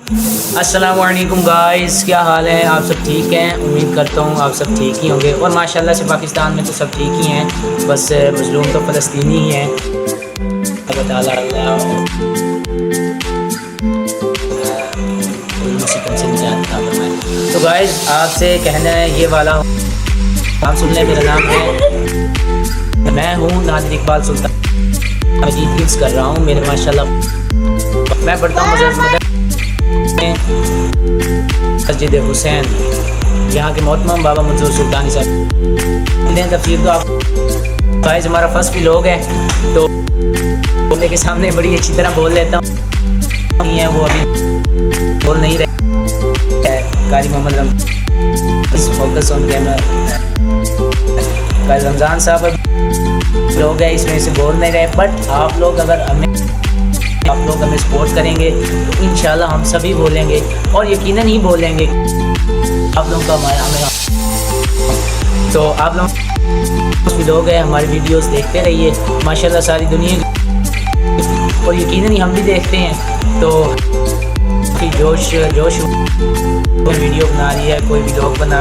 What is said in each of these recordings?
السلام علیکم گائز، کیا حال ہے؟ آپ سب ٹھیک ہیں؟ امید کرتا ہوں آپ سب ٹھیک ہی ہوں گے، اور ماشاءاللہ سے پاکستان میں تو سب ٹھیک ہی ہیں، بس مظلوم تو فلسطینی ہی ہیں۔ اللہ تعالیٰ سے نجات عطا فرمائے۔ تو گائز آپ سے کہنا ہے یہ والا، آپ سن لیں، میرا نام ہے، میں ہوں نادر اقبال سلطان مجید، حفظ کر رہا ہوں میرے ماشاءاللہ۔ میں پڑھتا ہوں مسجد حسین، یہاں کے محترم بابا منظور سلطانی صاحب تفسیر۔ تو آپ گائز ہمارا فرسٹ بھی لوگ ہے، تو بولنے کے سامنے بڑی اچھی طرح بول لیتا ہوں، وہ ابھی بول نہیں رہے، قاری محمد فوکس آن کیمرہ، قاری رمضان صاحب لوگ ہیں، اس میں سے بول نہیں رہے، بٹ آپ لوگ ہمیں سپورٹ کریں گے تو انشاءاللہ ہم سبھی بولیں گے، اور یقیناً ہی بولیں گے آپ لوگوں کا ہمیں۔ تو آپ لوگ ہیں ہماری ویڈیوز دیکھتے رہیے ماشاءاللہ، ساری دنیا اور یقیناً ہی ہم بھی دیکھتے ہیں، تو جوش ویڈیو بنا رہی ہے، کوئی ویڈیو بنا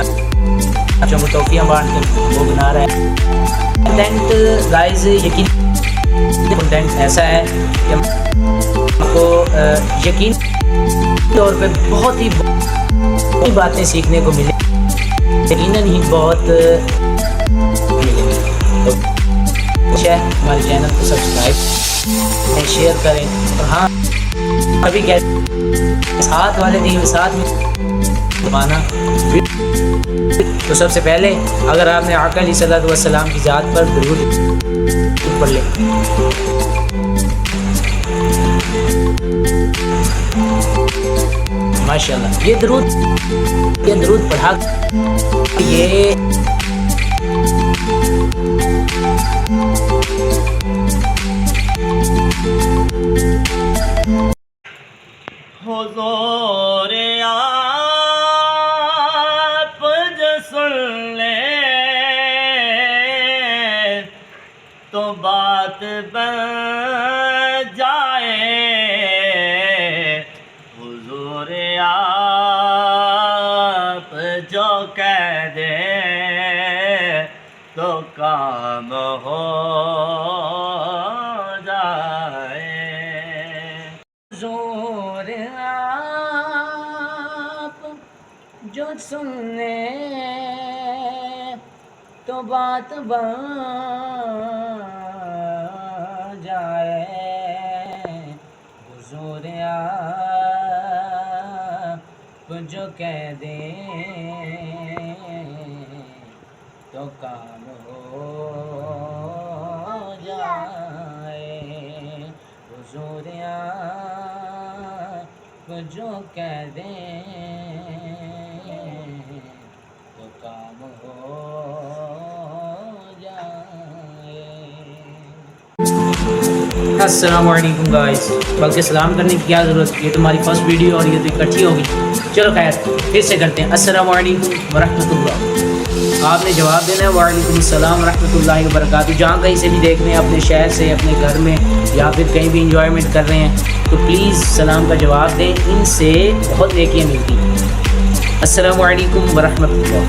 بچوں کو ٹوفیاں بانٹ کے وہ بنا رہا ہے کنٹینٹ۔ گائز یقین کنٹینٹ ایسا ہے کہ آپ کو یقین طور پہ بہت ہی باتیں سیکھنے کو ملیں، یقیناً ہی بہت ہمارے چینل کو سبسکرائب شیئر کریں، اور ہاں ابھی کیا ساتھ والے دین ساتھ میں مانا، تو سب سے پہلے اگر آپ نے آقا علیہ الصلوۃ والسلام کی ذات پر درود پڑھ لیں، ماشاءاللہ یہ درود پڑھا یہ حضور آپ جو سن لے تو بات بن جائے، حضور آپ جو کہہ دے تو کام ہو جائے، حضور آپ جو سن لے تو بات بن جائے، حضور آپ جو کہہ دیں تو کام ہو جائے، حضور آپ جو کہہ دیں تو کام ہو جائے۔ السلام علیکم گائز، بلکہ سلام کرنے کی کیا ضرورت، یہ تمہاری فرسٹ ویڈیو اور یہ تو اکٹھی ہوگی، چلو خیر پھر سے کرتے ہیں۔ السلام علیکم ورحمۃ اللہ، آپ نے جواب دینا ہے وعلیکم السلام ورحمۃ اللہ وبرکاتہ۔ جہاں کہیں سے بھی دیکھ رہے ہیں، اپنے شہر سے، اپنے گھر میں، یا پھر کہیں بھی انجوائمنٹ کر رہے ہیں، تو پلیز سلام کا جواب دیں، ان سے بہت نیکیاں ملتی ہیں۔ السلام علیکم ورحمۃ اللہ،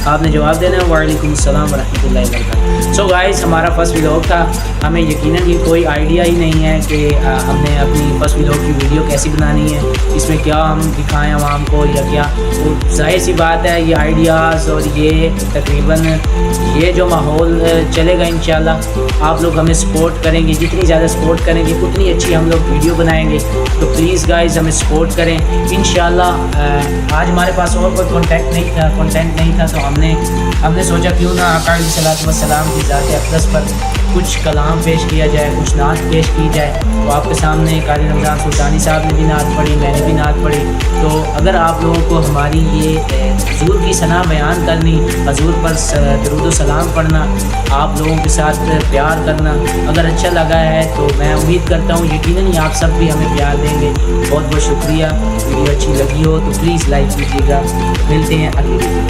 آپ نے جواب دینا ہے وعلیکم السلام ورحمۃ اللہ وبرکاتہ۔ سو گائز ہمارا فرسٹ ولاگ تھا، ہمیں یقیناً ہی کوئی آئیڈیا ہی نہیں ہے کہ ہم نے اپنی فرسٹ ولاگ کی ویڈیو کیسی بنانی ہے، اس میں کیا ہم دکھائیں عوام کو یا کیا، تو ظاہر سی بات ہے یہ آئیڈیاز اور یہ تقریباً یہ جو ماحول چلے گا انشاءاللہ، آپ لوگ ہمیں سپورٹ کریں گے، جتنی زیادہ سپورٹ کریں گے اتنی اچھی ہم لوگ ویڈیو بنائیں گے، تو پلیز گائز ہمیں سپورٹ کریں انشاءاللہ۔ آج ہمارے پاس اور کوئی کنٹینٹ نہیں تھا، تو ہم نے سوچا کیوں نہ آقا علیہ الصلوۃ والسلام کی ذات اقدس پر کچھ کلام پیش کیا جائے، کچھ نعت پیش کی جائے۔ تو آپ کے سامنے قاری رمضان سلطانی صاحب نے بھی نعت پڑھی، میں نے بھی نعت پڑھی، تو اگر آپ لوگوں کو ہماری یہ حضور کی ثنا بیان کرنی، حضور پر درود و سلام پڑھنا، آپ لوگوں کے ساتھ پیار کرنا اگر اچھا لگا ہے، تو میں امید کرتا ہوں یقیناً ہی آپ سب بھی ہمیں پیار دیں گے۔ بہت بہت شکریہ، ویڈیو اچھی لگی ہو تو پلیز لائک کیجیے گا، ملتے ہیں اگلی ویڈیو۔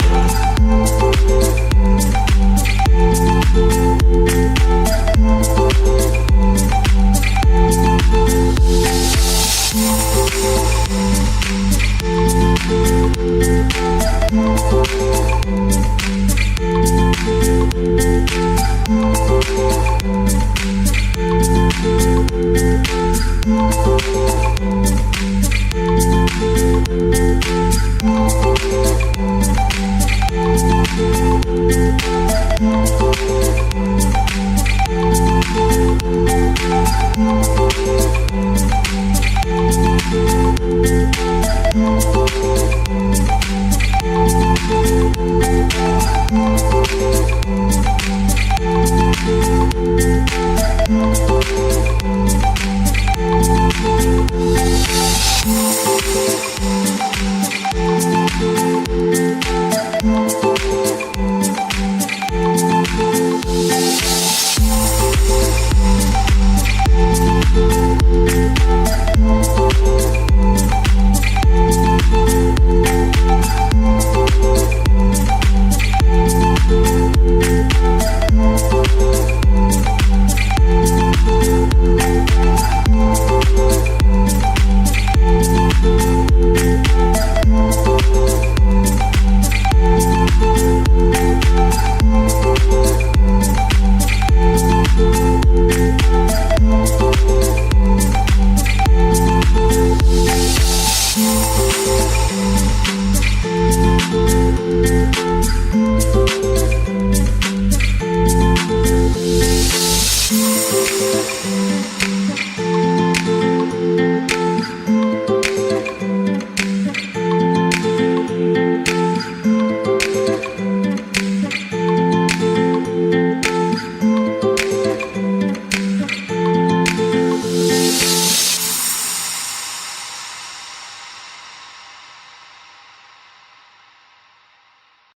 ہے